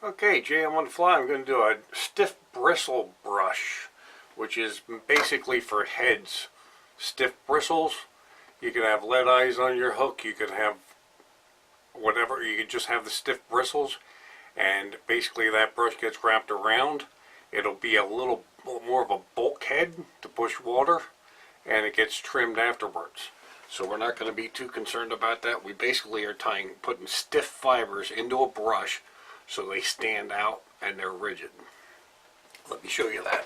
Okay, JM on the fly, I'm going to do a stiff bristle brush, which is basically for heads. Stiff bristles. You can have lead eyes on your hook, you can have whatever, you can just have the stiff bristles, and basically that brush gets wrapped around. It'll be a little more of a bulkhead to push water, and it gets trimmed afterwards. So we're not going to be too concerned about that. We basically are putting stiff fibers into a brush so they stand out and they're rigid. Let me show you that.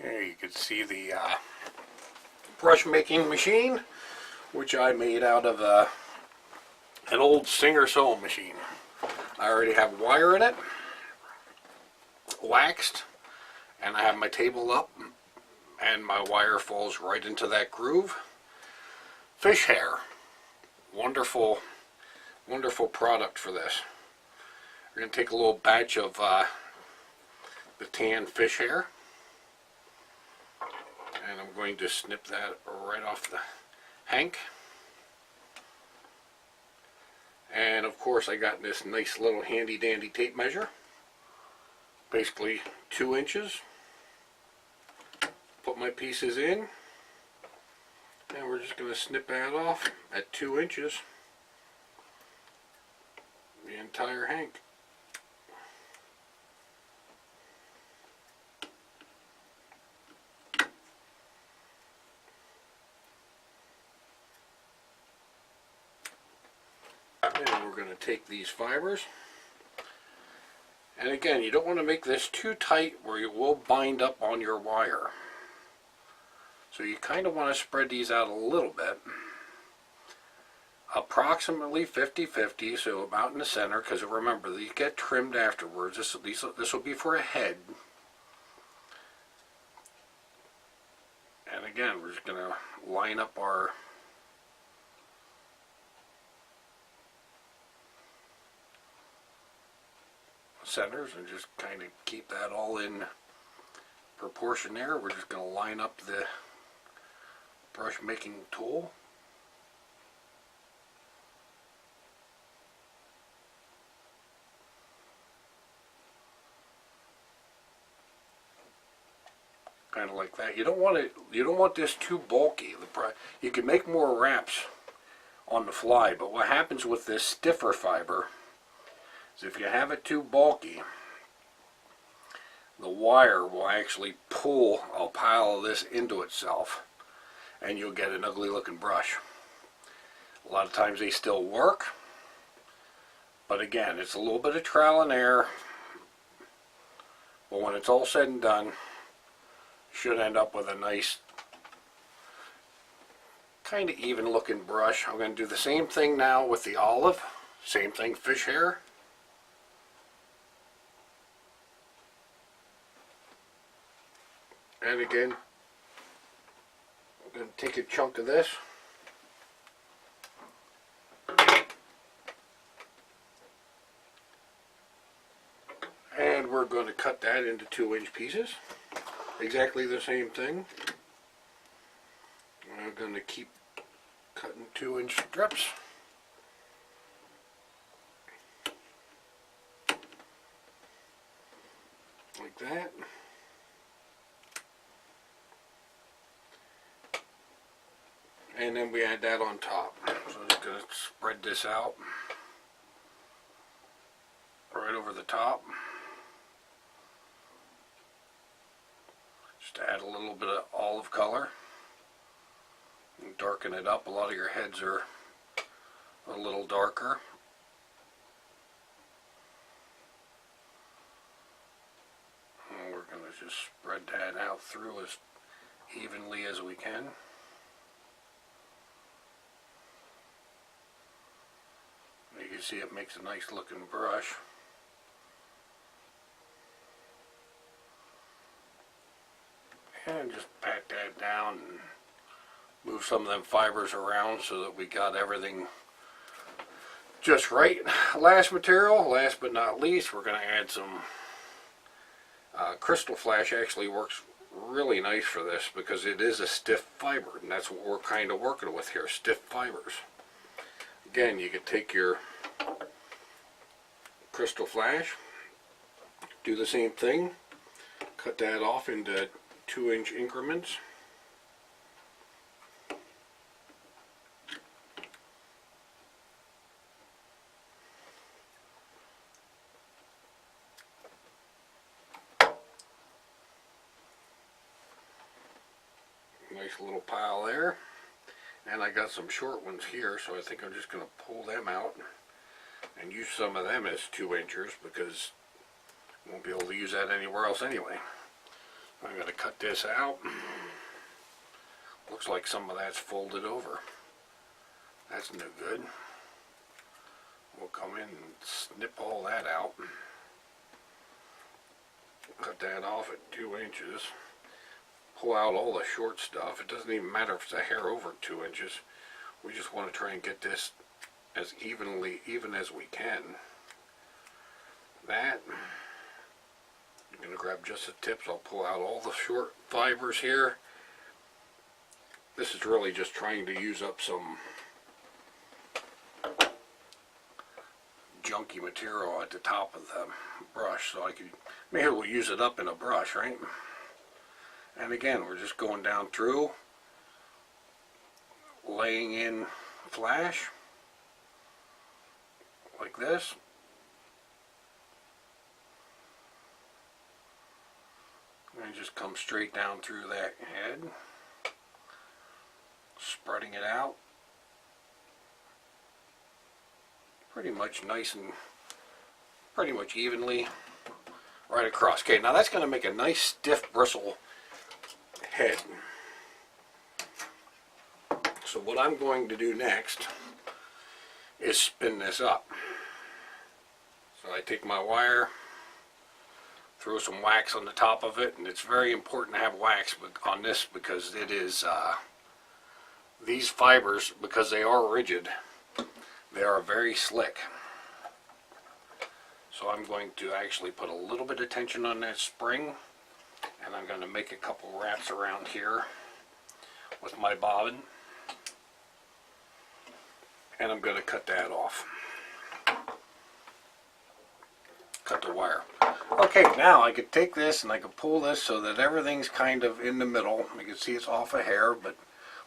There you can see the brush making machine, which I made out of an old Singer sewing machine. I already have wire in it, waxed, and I have my table up, and my wire falls right into that groove. Fish hair. Wonderful, wonderful product for this. We're going to take a little batch of the tan fish hair, and I'm going to snip that right off the hank. And of course I got this nice little handy dandy tape measure, basically 2 inches. Put my pieces in, and we're just going to snip that off at 2 inches, the entire hank. And we're going to take these fibers, and again, you don't want to make this too tight where you will bind up on your wire. So you kind of want to spread these out a little bit, approximately 50-50, so about in the center, because remember, these get trimmed afterwards. This will be for a head. And again, we're just going to line up our centers and just kind of keep that all in proportion there. We're just going to line up the brush making tool. Kind of like that. You don't want this too bulky. You can make more wraps on the fly, but what happens with this stiffer fiber is if you have it too bulky, the wire will actually pull a pile of this into itself, and you'll get an ugly looking brush. A lot of times they still work, but again, it's a little bit of trial and error. But when it's all said and done, you should end up with a nice kind of even looking brush. I'm going to do the same thing now with the olive. Same thing, fish hair. And again, I'm going to take a chunk of this, and we're going to cut that into 2-inch pieces. Exactly the same thing. I'm going to keep cutting 2-inch strips. Like that. And then we add that on top. So I'm just going to spread this out right over the top. Just add a little bit of olive color and darken it up. A lot of your heads are a little darker. And we're going to just spread that out through as evenly as we can. You can see it makes a nice looking brush. And just pat that down and move some of them fibers around so that we got everything just right. Last material, last but not least, we're going to add some Crystal Flash. Actually works really nice for this because it is a stiff fiber, and that's what we're kind of working with here, stiff fibers. Again, you could take your Crystal Flash, do the same thing, cut that off into 2-inch increments. Nice little pile there. And I got some short ones here, so I think I'm just going to pull them out and use some of them as 2-inchers because I won't be able to use that anywhere else anyway. I'm going to cut this out. Looks like some of that's folded over. That's no good. We'll come in and snip all that out. Cut that off at 2 inches. Pull out all the short stuff. It doesn't even matter if it's a hair over 2 inches. We just want to try and get this as even as we can. That, I'm going to grab just the tips. I'll pull out all the short fibers here. This is really just trying to use up some junky material at the top of the brush, so I could maybe we'll use it up in a brush, right? And again, we're just going down through, laying in flash like this. And just come straight down through that head, spreading it out. Pretty much nice and pretty much evenly right across. Okay, now that's going to make a nice stiff bristle head. So what I'm going to do next is spin this up. So I take my wire, throw some wax on the top of it, and it's very important to have wax on this because it is these fibers, because they are rigid, they are very slick. So I'm going to actually put a little bit of tension on that spring, and I'm going to make a couple wraps around here with my bobbin, and I'm going to cut that off. Cut the wire. Okay, now I could take this and I could pull this so that everything's kind of in the middle. You can see it's off a hair, but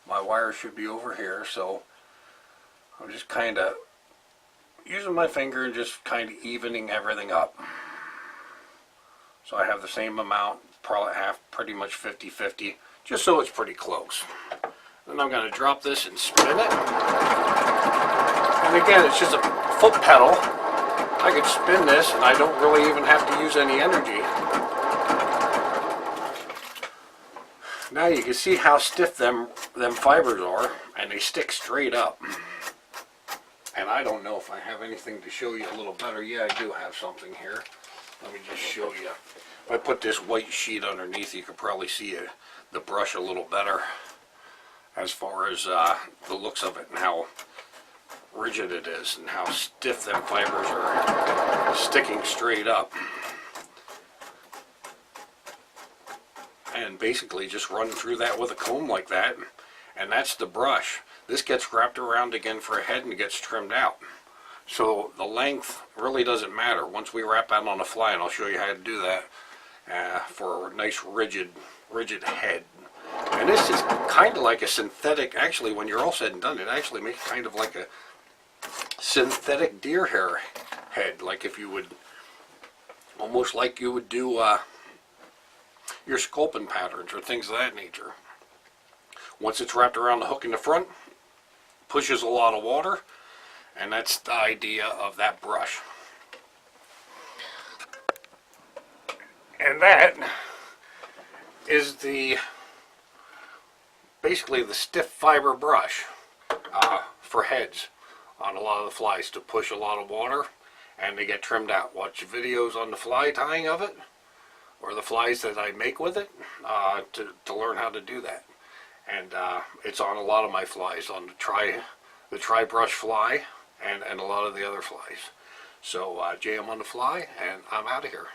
my wire should be over here, so I'm just kind of using my finger and just kind of evening everything up. So I have the same amount, probably half, pretty much 50-50, just so it's pretty close. Then I'm going to drop this and spin it. And again, it's just a foot pedal. I could spin this and I don't really even have to use any energy. Now you can see how stiff them fibers are, and they stick straight up. And I don't know if I have anything to show you a little better. Yeah, I do have something here. Let me just show you. If I put this white sheet underneath, you could probably see the brush a little better as far as the looks of it and how rigid it is and how stiff them fibers are sticking straight up. And basically just run through that with a comb like that, and that's the brush. This gets wrapped around again for a head and gets trimmed out. So the length really doesn't matter once we wrap that on a fly, and I'll show you how to do that for a nice rigid head. And this is kind of like a synthetic, actually when you're all said and done, it actually makes kind of like a synthetic deer hair head, like if you would, almost like you would do your sculpin patterns or things of that nature. Once it's wrapped around the hook in the front, pushes a lot of water, and that's the idea of that brush. And that is basically the stiff fiber brush for heads on a lot of the flies to push a lot of water and they get trimmed out. Watch videos on the fly tying of it, or the flies that I make with it, to learn how to do that. And it's on a lot of my flies, on the tri-brush fly and a lot of the other flies. So JM on the Fly, and I'm out of here.